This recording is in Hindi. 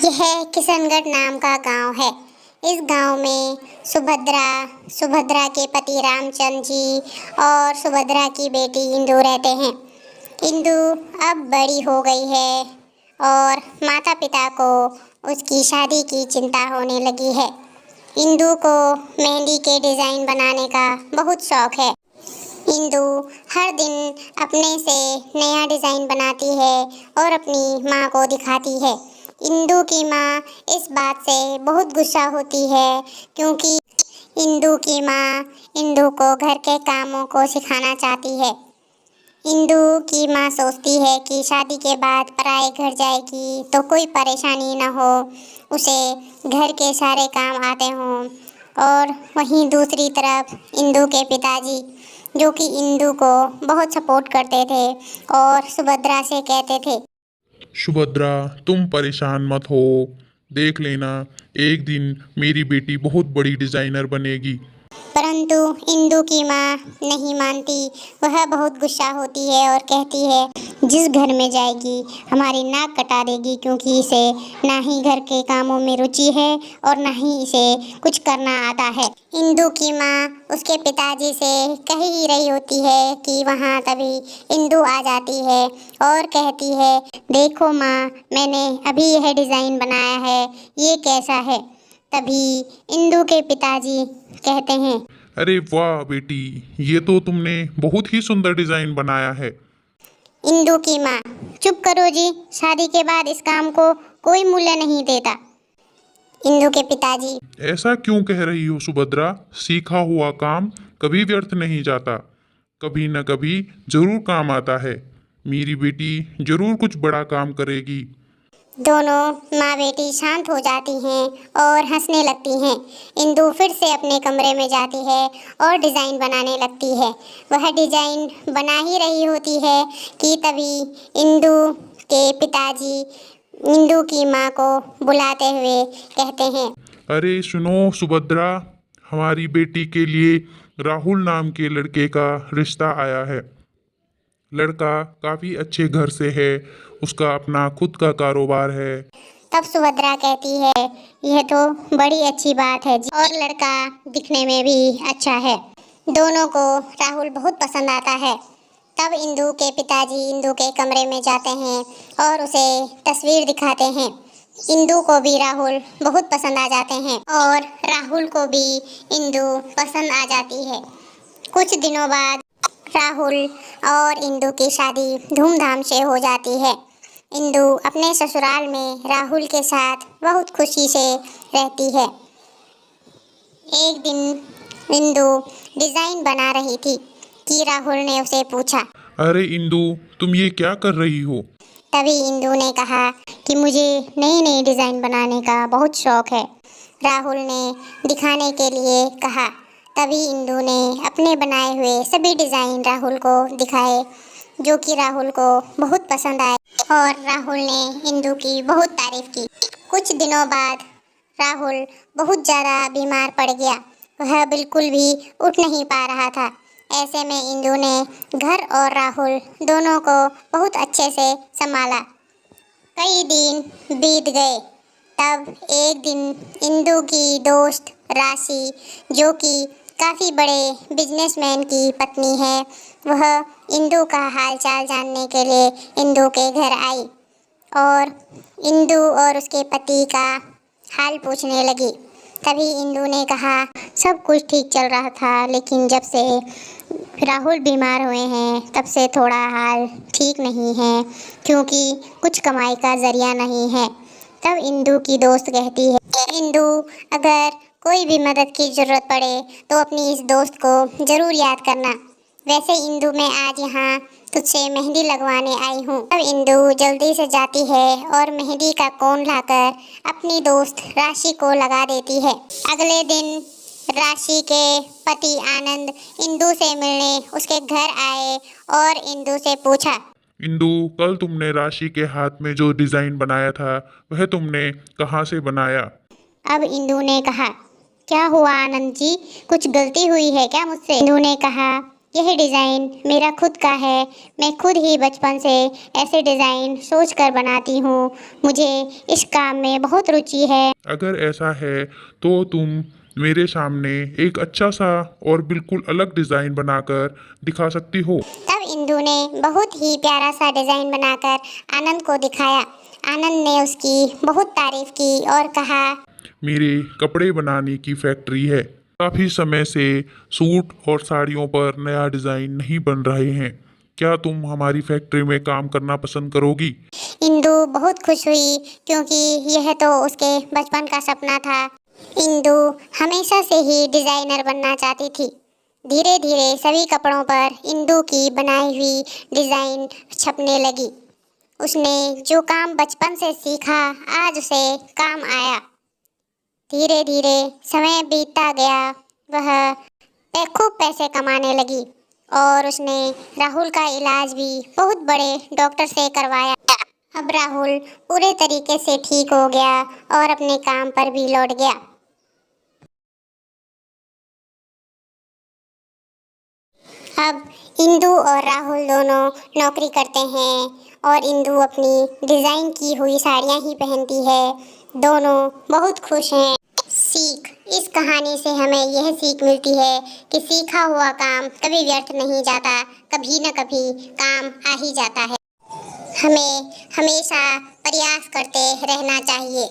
यह किशनगढ़ नाम का गांव है। इस गांव में सुभद्रा के पति रामचंद्र जी और सुभद्रा की बेटी इंदु रहते हैं। इंदु अब बड़ी हो गई है और माता पिता को उसकी शादी की चिंता होने लगी है। इंदु को मेहंदी के डिज़ाइन बनाने का बहुत शौक है। इंदु हर दिन अपने से नया डिज़ाइन बनाती है और अपनी माँ को दिखाती है। इंदु की माँ इस बात से बहुत गुस्सा होती है क्योंकि इंदु की माँ इंदु को घर के कामों को सिखाना चाहती है। इंदु की माँ सोचती है कि शादी के बाद पराए घर जाएगी तो कोई परेशानी न हो, उसे घर के सारे काम आते हों। और वहीं दूसरी तरफ इंदु के पिताजी, जो कि इंदु को बहुत सपोर्ट करते थे और सुभद्रा से कहते थे, सुभद्रा, तुम परेशान मत हो। देख लेना, एक दिन मेरी बेटी बहुत बड़ी डिज़ाइनर बनेगी। परंतु इंदु की माँ नहीं मानती। वह बहुत गुस्सा होती है और कहती है, जिस घर में जाएगी हमारी नाक कटा देगी क्योंकि इसे ना ही घर के कामों में रुचि है और ना ही इसे कुछ करना आता है। इंदु की माँ उसके पिताजी से कह ही रही होती है कि वहाँ तभी इंदु आ जाती है और कहती है, देखो माँ, मैंने अभी यह डिज़ाइन बनाया है, ये कैसा है। तभी इंदु के पिताजी कहते हैं, अरे वाह बेटी, ये तो तुमने बहुत ही सुंदर डिज़ाइन बनाया है। इंदु की माँ, चुप करो जी, शादी के बाद इस काम को कोई मूल्य नहीं देता। इंदु के पिताजी, ऐसा क्यों कह रही हो सुभद्रा? सीखा हुआ काम कभी व्यर्थ नहीं जाता, कभी न कभी जरूर काम आता है। मेरी बेटी जरूर कुछ बड़ा काम करेगी। दोनों माँ बेटी शांत हो जाती हैं और हंसने लगती हैं। इंदु फिर से अपने कमरे में जाती है और डिज़ाइन बनाने लगती है। वह डिज़ाइन बना ही रही होती है कि तभी इंदु के पिताजी इंदु की माँ को बुलाते हुए कहते हैं, अरे सुनो सुभद्रा, हमारी बेटी के लिए राहुल नाम के लड़के का रिश्ता आया है। लड़का काफ़ी अच्छे घर से है, उसका अपना खुद का कारोबार है। तब सुभद्रा कहती है, यह तो बड़ी अच्छी बात है जी, और लड़का दिखने में भी अच्छा है। दोनों को राहुल बहुत पसंद आता है। तब इंदु के पिताजी इंदु के कमरे में जाते हैं और उसे तस्वीर दिखाते हैं। इंदु को भी राहुल बहुत पसंद आ जाते हैं और राहुल को भी इंदु पसंद आ जाती है। कुछ दिनों बाद राहुल और इंदु की शादी धूमधाम से हो जाती है। इंदु अपने ससुराल में राहुल के साथ बहुत खुशी से रहती है। एक दिन इंदु डिज़ाइन बना रही थी कि राहुल ने उसे पूछा, अरे इंदु, तुम ये क्या कर रही हो? तभी इंदु ने कहा कि मुझे नई नई डिज़ाइन बनाने का बहुत शौक है। राहुल ने दिखाने के लिए कहा। तभी इंदु ने अपने बनाए हुए सभी डिज़ाइन राहुल को दिखाए, जो कि राहुल को बहुत पसंद आए और राहुल ने इंदु की बहुत तारीफ की। कुछ दिनों बाद राहुल बहुत ज़्यादा बीमार पड़ गया। वह बिल्कुल भी उठ नहीं पा रहा था। ऐसे में इंदु ने घर और राहुल दोनों को बहुत अच्छे से संभाला। कई दिन बीत गए। तब एक दिन इंदु की दोस्त राशि, जो कि काफ़ी बड़े बिजनेसमैन की पत्नी है, वह इंदु का हालचाल जानने के लिए इंदु के घर आई और इंदु और उसके पति का हाल पूछने लगी। तभी इंदु ने कहा, सब कुछ ठीक चल रहा था, लेकिन जब से राहुल बीमार हुए हैं तब से थोड़ा हाल ठीक नहीं है क्योंकि कुछ कमाई का ज़रिया नहीं है। तब इंदु की दोस्त कहती है, इंदु, अगर कोई भी मदद की ज़रूरत पड़े तो अपनी इस दोस्त को ज़रूर याद करना। वैसे इंदु, मैं आज यहाँ तुझसे मेहंदी लगवाने आई हूँ। तब इंदु जल्दी से जाती है और मेहंदी का कोन लाकर अपनी दोस्त राशि को लगा देती है। अगले दिन राशि के पति आनंद इंदु से मिलने उसके घर आए और इंदु से पूछा, इंदु, कल तुमने राशि के हाथ में जो डिज़ाइन बनाया था वह तुमने कहाँ से बनाया? अब इंदु ने कहा, क्या हुआ आनंद जी, कुछ गलती हुई है क्या मुझसे? इंदु ने कहा यह डिज़ाइन मेरा खुद का है। मैं खुद ही बचपन से ऐसे डिज़ाइन सोच कर बनाती हूँ। मुझे इस काम में बहुत रुचि है। अगर ऐसा है तो तुम मेरे सामने एक अच्छा सा और बिल्कुल अलग डिज़ाइन बनाकर दिखा सकती हो। तब इंदु ने बहुत ही प्यारा सा डिज़ाइन बनाकर आनंद को दिखाया। आनंद ने उसकी बहुत तारीफ की और कहा, मेरे कपड़े बनाने की फैक्ट्री है। काफ़ी समय से सूट और साड़ियों पर नया डिज़ाइन नहीं बन रहे हैं। क्या तुम हमारी फैक्ट्री में काम करना पसंद करोगी? इंदु बहुत खुश हुई क्योंकि यह तो उसके बचपन का सपना था। इंदु हमेशा से ही डिज़ाइनर बनना चाहती थी। धीरे धीरे सभी कपड़ों पर इंदु की बनाई हुई डिज़ाइन छपने लगी। उसने जो काम बचपन से सीखा आज उसे काम आया। धीरे धीरे समय बीतता गया। वह खूब पैसे कमाने लगी और उसने राहुल का इलाज भी बहुत बड़े डॉक्टर से करवाया। अब राहुल पूरे तरीके से ठीक हो गया और अपने काम पर भी लौट गया। अब इंदु और राहुल दोनों नौकरी करते हैं और इंदु अपनी डिज़ाइन की हुई साड़ियाँ ही पहनती है। दोनों बहुत खुश हैं। सीख, इस कहानी से हमें यह सीख मिलती है कि सीखा हुआ काम कभी व्यर्थ नहीं जाता, कभी न कभी काम आ ही जाता है। हमें हमेशा प्रयास करते रहना चाहिए।